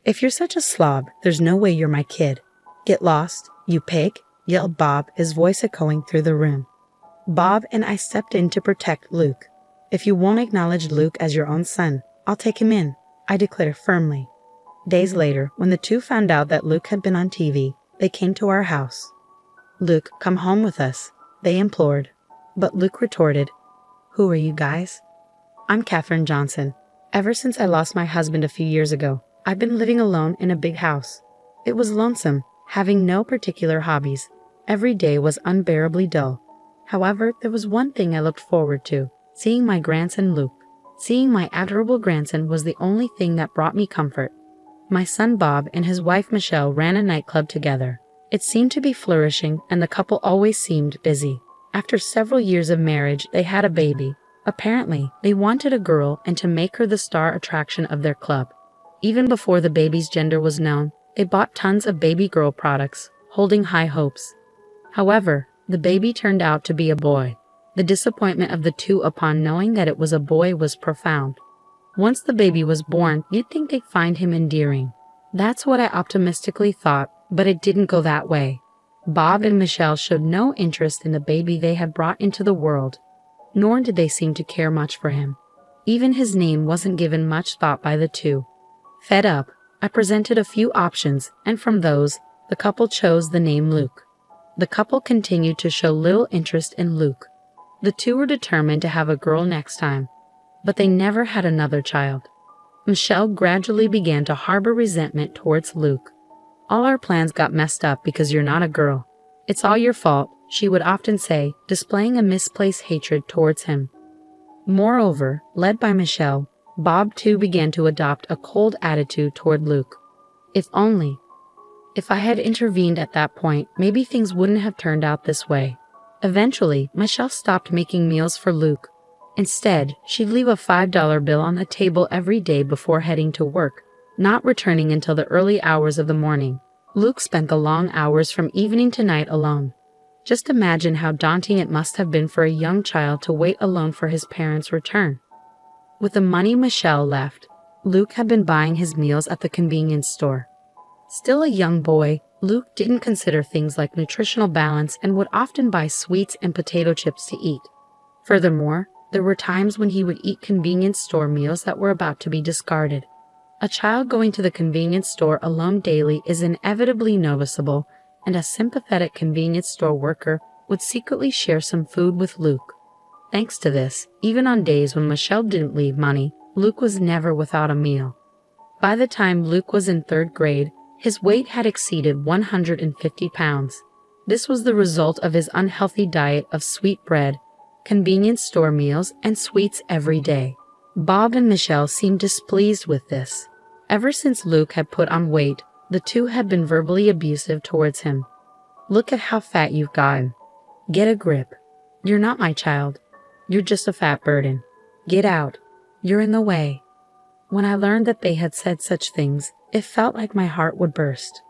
"If you're such a slob, there's no way you're my kid. Get lost, you pig," yelled Bob, his voice echoing through the room. Bob and I stepped in to protect Luke. "If you won't acknowledge Luke as your own son, I'll take him in," I declared firmly. Days later, when the two found out that Luke had been on TV, they came to our house. "Luke, come home with us," they implored. But Luke retorted, "Who are you guys?" "I'm Katherine Johnson. Ever since I lost my husband a few years ago, I've been living alone in a big house. It was lonesome, having no particular hobbies. Every day was unbearably dull. However, there was one thing I looked forward to, seeing my grandson Luke. Seeing my adorable grandson was the only thing that brought me comfort. My son Bob and his wife Michelle ran a nightclub together. It seemed to be flourishing, and the couple always seemed busy. After several years of marriage, they had a baby. Apparently, they wanted a girl and to make her the star attraction of their club. Even before the baby's gender was known, they bought tons of baby girl products, holding high hopes. However, the baby turned out to be a boy. The disappointment of the two upon knowing that it was a boy was profound. Once the baby was born, you'd think they'd find him endearing. That's what I optimistically thought, but it didn't go that way. Bob and Michelle showed no interest in the baby they had brought into the world, nor did they seem to care much for him. Even his name wasn't given much thought by the two. Fed up, I presented a few options, and from those, the couple chose the name Luke. The couple continued to show little interest in Luke. The two were determined to have a girl next time, but they never had another child. Michelle gradually began to harbor resentment towards Luke. "All our plans got messed up because you're not a girl. It's all your fault," she would often say, displaying a misplaced hatred towards him. Moreover, led by Michelle, Bob too began to adopt a cold attitude toward Luke. If I had intervened at that point, maybe things wouldn't have turned out this way. Eventually, Michelle stopped making meals for Luke. Instead, she'd leave a $5 bill on the table every day before heading to work, not returning until the early hours of the morning. Luke spent the long hours from evening to night alone. Just imagine how daunting it must have been for a young child to wait alone for his parents' return. With the money Michelle left, Luke had been buying his meals at the convenience store. Still a young boy, Luke didn't consider things like nutritional balance and would often buy sweets and potato chips to eat. Furthermore, there were times when he would eat convenience store meals that were about to be discarded. A child going to the convenience store alone daily is inevitably noticeable, and a sympathetic convenience store worker would secretly share some food with Luke. Thanks to this, even on days when Michelle didn't leave money, Luke was never without a meal. By the time Luke was in 3rd grade, his weight had exceeded 150 pounds. This was the result of his unhealthy diet of sweet bread, convenience store meals, and sweets every day. Bob and Michelle seemed displeased with this. Ever since Luke had put on weight, the two had been verbally abusive towards him. "Look at how fat you've gotten. Get a grip. You're not my child. You're just a fat burden. Get out. You're in the way." When I learned that they had said such things, it felt like my heart would burst.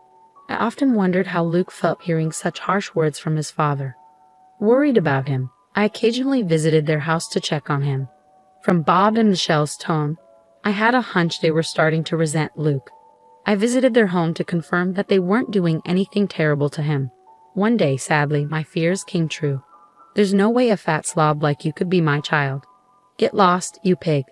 I often wondered how Luke felt hearing such harsh words from his father. Worried about him, I occasionally visited their house to check on him. From Bob and Michelle's tone, I had a hunch they were starting to resent Luke. I visited their home to confirm that they weren't doing anything terrible to him. One day, sadly, my fears came true. "There's no way a fat slob like you could be my child. Get lost, you pig."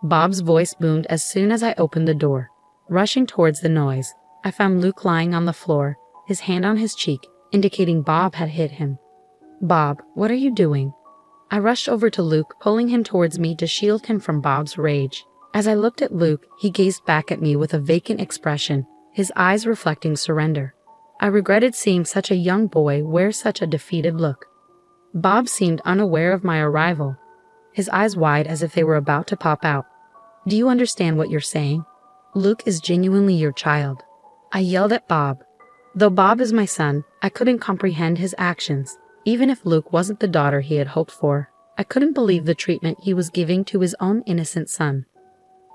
Bob's voice boomed as soon as I opened the door. Rushing towards the noise, I found Luke lying on the floor, his hand on his cheek, indicating Bob had hit him. "Bob, what are you doing?" I rushed over to Luke, pulling him towards me to shield him from Bob's rage. As I looked at Luke, he gazed back at me with a vacant expression, his eyes reflecting surrender. I regretted seeing such a young boy wear such a defeated look. Bob seemed unaware of my arrival, his eyes wide as if they were about to pop out. "Do you understand what you're saying? Luke is genuinely your child," I yelled at Bob. Though Bob is my son, I couldn't comprehend his actions. Even if Luke wasn't the daughter he had hoped for, I couldn't believe the treatment he was giving to his own innocent son.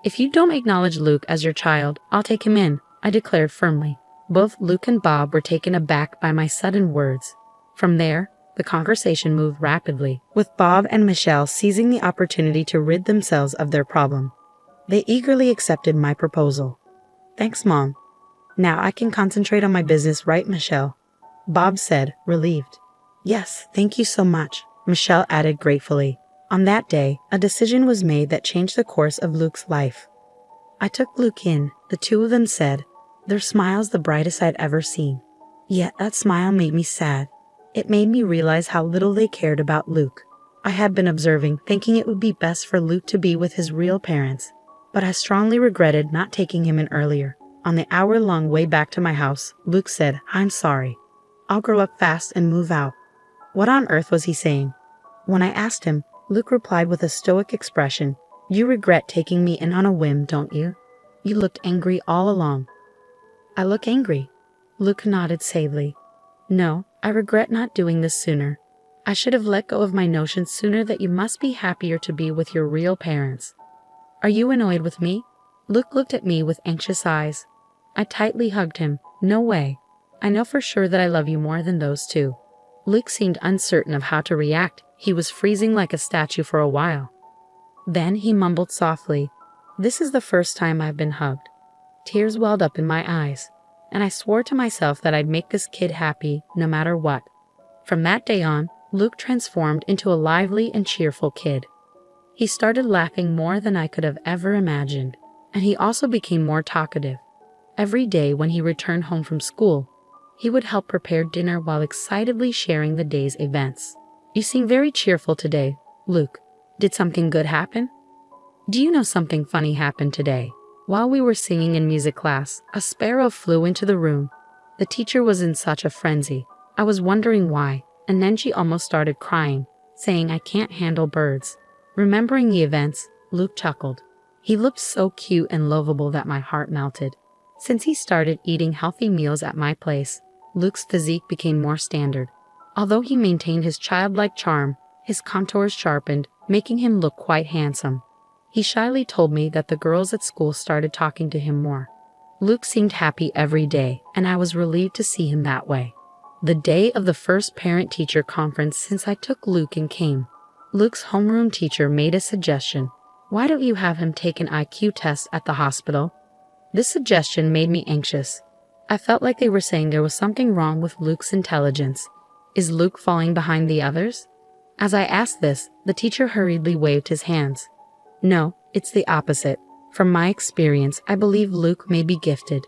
"If you don't acknowledge Luke as your child, I'll take him in," I declared firmly. Both Luke and Bob were taken aback by my sudden words. From there, the conversation moved rapidly, with Bob and Michelle seizing the opportunity to rid themselves of their problem. They eagerly accepted my proposal. Thanks, Mom. Now I can concentrate on my business, right, Michelle? Bob said, relieved. Yes, thank you so much, Michelle added gratefully. On that day, a decision was made that changed the course of Luke's life. I took Luke in, the two of them said, their smiles the brightest I'd ever seen. Yet that smile made me sad. It made me realize how little they cared about Luke. I had been observing, thinking it would be best for Luke to be with his real parents, but I strongly regretted not taking him in earlier. On the hour-long way back to my house, Luke said, I'm sorry. I'll grow up fast and move out. What on earth was he saying? When I asked him, Luke replied with a stoic expression, You regret taking me in on a whim, don't you? You looked angry all along. I look angry. Luke nodded sadly. No, I regret not doing this sooner. I should have let go of my notion sooner that you must be happier to be with your real parents. Are you annoyed with me? Luke looked at me with anxious eyes. I tightly hugged him. No way. I know for sure that I love you more than those two. Luke seemed uncertain of how to react. He was freezing like a statue for a while. Then he mumbled softly, This is the first time I've been hugged. Tears welled up in my eyes, and I swore to myself that I'd make this kid happy no matter what. From that day on, Luke transformed into a lively and cheerful kid. He started laughing more than I could have ever imagined, and he also became more talkative. Every day when he returned home from school, he would help prepare dinner while excitedly sharing the day's events. You seem very cheerful today, Luke. Did something good happen? Do you know something funny happened today? While we were singing in music class, a sparrow flew into the room. The teacher was in such a frenzy. I was wondering why, and then she almost started crying, saying I can't handle birds. Remembering the events, Luke chuckled. He looked so cute and lovable that my heart melted. Since he started eating healthy meals at my place, Luke's physique became more standard. Although he maintained his childlike charm, his contours sharpened, making him look quite handsome. He shyly told me that the girls at school started talking to him more. Luke seemed happy every day, and I was relieved to see him that way. The day of the first parent-teacher conference since I took Luke in came. Luke's homeroom teacher made a suggestion. Why don't you have him take an IQ test at the hospital? This suggestion made me anxious. I felt like they were saying there was something wrong with Luke's intelligence. Is Luke falling behind the others? As I asked this, the teacher hurriedly waved his hands. No, it's the opposite. From my experience, I believe Luke may be gifted.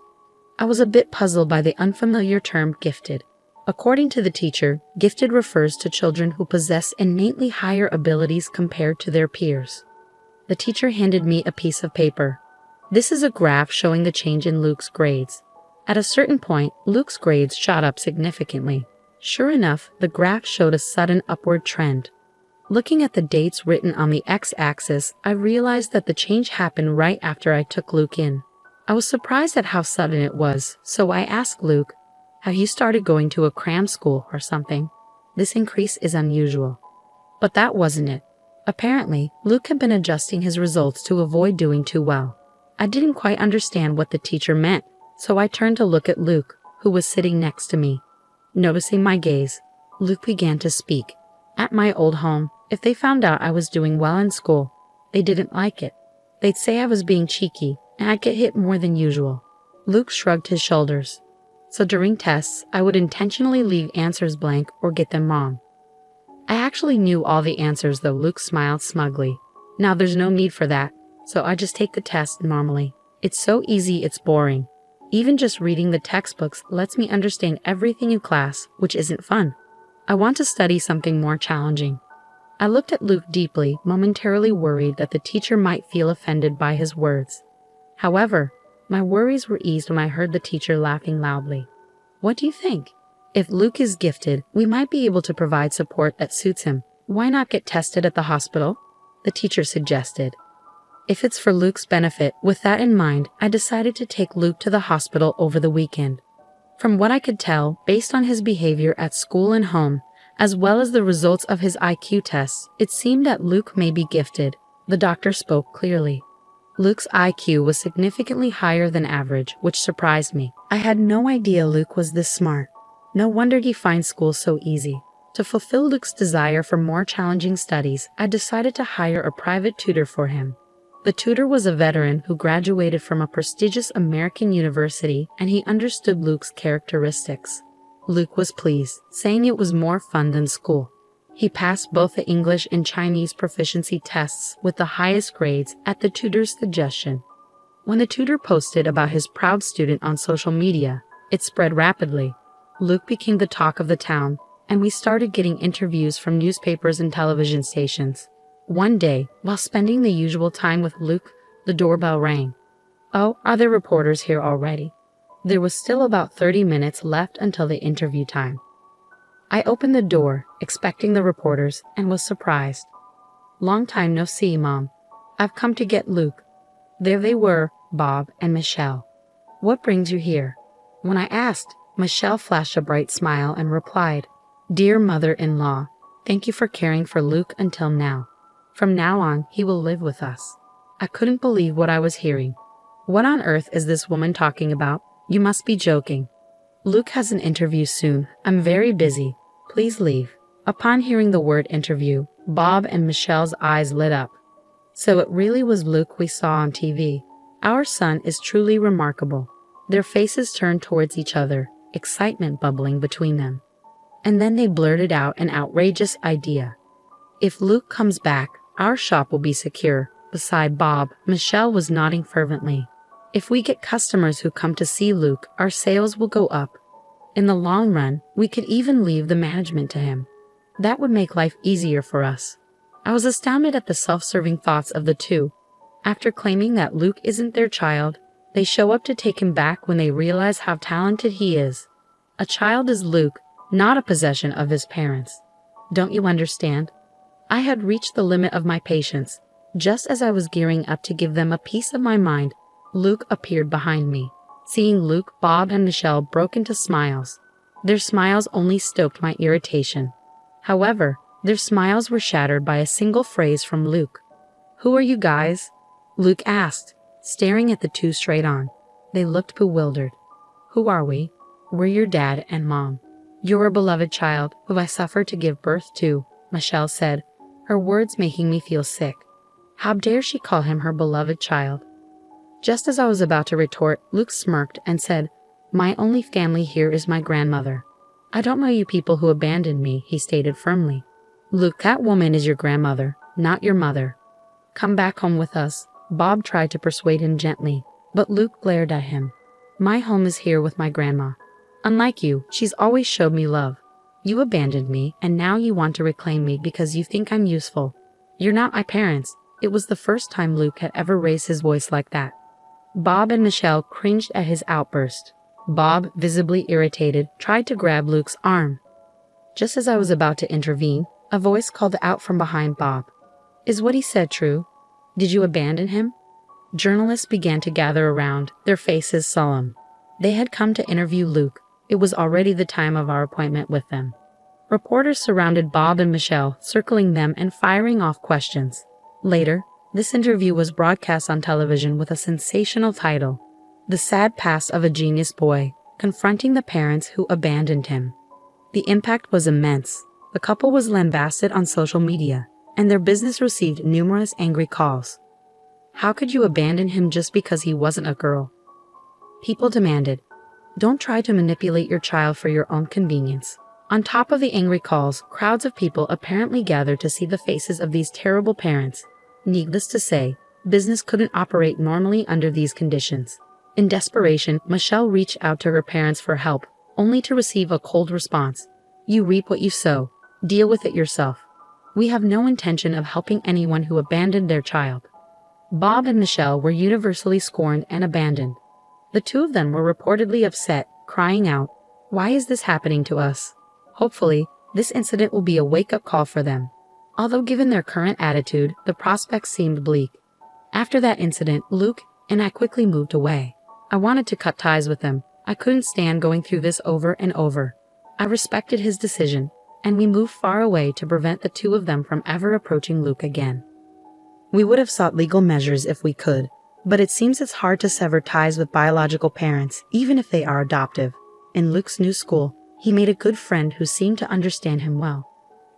I was a bit puzzled by the unfamiliar term gifted. According to the teacher, gifted refers to children who possess innately higher abilities compared to their peers. The teacher handed me a piece of paper. This is a graph showing the change in Luke's grades. At a certain point, Luke's grades shot up significantly. Sure enough, the graph showed a sudden upward trend. Looking at the dates written on the x-axis, I realized that the change happened right after I took Luke in. I was surprised at how sudden it was, so I asked Luke, have you started going to a cram school or something? This increase is unusual. But that wasn't it. Apparently, Luke had been adjusting his results to avoid doing too well. I didn't quite understand what the teacher meant, so I turned to look at Luke, who was sitting next to me. Noticing my gaze, Luke began to speak. At my old home, if they found out I was doing well in school, they didn't like it. They'd say I was being cheeky, and I'd get hit more than usual. Luke shrugged his shoulders. So during tests, I would intentionally leave answers blank or get them wrong. I actually knew all the answers, though. Luke smiled smugly. Now there's no need for that, so I just take the test normally. It's so easy it's boring. Even just reading the textbooks lets me understand everything in class, which isn't fun. I want to study something more challenging. I looked at Luke deeply, momentarily worried that the teacher might feel offended by his words. However, my worries were eased when I heard the teacher laughing loudly. What do you think? If Luke is gifted, we might be able to provide support that suits him. Why not get tested at the hospital? The teacher suggested. If it's for Luke's benefit, with that in mind, I decided to take Luke to the hospital over the weekend. From what I could tell, based on his behavior at school and home, as well as the results of his IQ tests, it seemed that Luke may be gifted. The doctor spoke clearly. Luke's IQ was significantly higher than average, which surprised me. I had no idea Luke was this smart. No wonder he finds school so easy. To fulfill Luke's desire for more challenging studies, I decided to hire a private tutor for him. The tutor was a veteran who graduated from a prestigious American university, and he understood Luke's characteristics. Luke was pleased, saying it was more fun than school. He passed both the English and Chinese proficiency tests with the highest grades at the tutor's suggestion. When the tutor posted about his proud student on social media, it spread rapidly. Luke became the talk of the town, and we started getting interviews from newspapers and television stations. One day, while spending the usual time with Luke, the doorbell rang. "Oh, are there reporters here already?" There was still about 30 minutes left until the interview time. I opened the door, expecting the reporters, and was surprised. "Long time no see, Mom. I've come to get Luke." There they were, Bob and Michelle. "What brings you here?" When I asked, Michelle flashed a bright smile and replied, "Dear mother-in-law, thank you for caring for Luke until now. From now on, he will live with us." I couldn't believe what I was hearing. What on earth is this woman talking about? You must be joking. "Luke has an interview soon. I'm very busy. Please leave." Upon hearing the word interview, Bob and Michelle's eyes lit up. So it really was Luke we saw on TV. Our son is truly remarkable. Their faces turned towards each other, excitement bubbling between them. And then they blurted out an outrageous idea. "If Luke comes back, our shop will be secure." Beside Bob, Michelle was nodding fervently. "If we get customers who come to see Luke, our sales will go up. In the long run, we could even leave the management to him. That would make life easier for us." I was astounded at the self-serving thoughts of the two. After claiming that Luke isn't their child, they show up to take him back when they realize how talented he is. A child is Luke, not a possession of his parents. Don't you understand? I had reached the limit of my patience. Just as I was gearing up to give them a piece of my mind, Luke appeared behind me. Seeing Luke, Bob and Michelle broke into smiles. Their smiles only stoked my irritation. However, their smiles were shattered by a single phrase from Luke. "Who are you guys?" Luke asked, staring at the two straight on. They looked bewildered. "Who are we?" "We're your dad and mom. You're a beloved child who I suffered to give birth to," Michelle said, her words making me feel sick. How dare she call him her beloved child? Just as I was about to retort, Luke smirked and said, "My only family here is my grandmother." "I don't know you people who abandoned me," he stated firmly. "Luke, that woman is your grandmother, not your mother. Come back home with us." Bob tried to persuade him gently, but Luke glared at him. "My home is here with my grandma. Unlike you, she's always showed me love. You abandoned me, and now you want to reclaim me because you think I'm useful. You're not my parents." It was the first time Luke had ever raised his voice like that. Bob and Michelle cringed at his outburst. Bob, visibly irritated, tried to grab Luke's arm. Just as I was about to intervene, a voice called out from behind Bob. "Is what he said true? Did you abandon him?" Journalists began to gather around, their faces solemn. They had come to interview Luke. It was already the time of our appointment with them. Reporters surrounded Bob and Michelle, circling them and firing off questions. Later, this interview was broadcast on television with a sensational title, "The Sad Past of a Genius Boy, Confronting the Parents Who Abandoned Him." The impact was immense. The couple was lambasted on social media, and their business received numerous angry calls. How could you abandon him just because he wasn't a girl? People demanded, "Don't try to manipulate your child for your own convenience." On top of the angry calls, crowds of people apparently gathered to see the faces of these terrible parents. Needless to say, business couldn't operate normally under these conditions. In desperation, Michelle reached out to her parents for help, only to receive a cold response. "You reap what you sow. Deal with it yourself. We have no intention of helping anyone who abandoned their child." Bob and Michelle were universally scorned and abandoned. The two of them were reportedly upset, crying out, "Why is this happening to us?" Hopefully, this incident will be a wake-up call for them. Although given their current attitude, the prospects seemed bleak. After that incident, Luke and I quickly moved away. I wanted to cut ties with them. I couldn't stand going through this over and over. I respected his decision, and we moved far away to prevent the two of them from ever approaching Luke again. We would have sought legal measures if we could, but it seems it's hard to sever ties with biological parents, even if they are adoptive. In Luke's new school, he made a good friend who seemed to understand him well.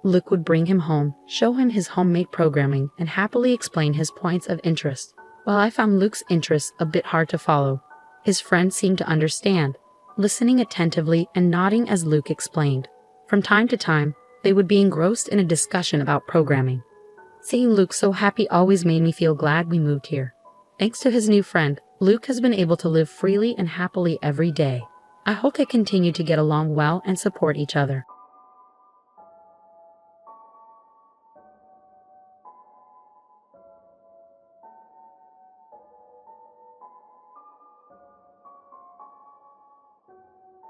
Luke would bring him home, show him his homemade programming, and happily explain his points of interest. While I found Luke's interests a bit hard to follow, his friend seemed to understand, listening attentively and nodding as Luke explained. From time to time, they would be engrossed in a discussion about programming. Seeing Luke so happy always made me feel glad we moved here. Thanks to his new friend, Luke has been able to live freely and happily every day. I hope they continue to get along well and support each other.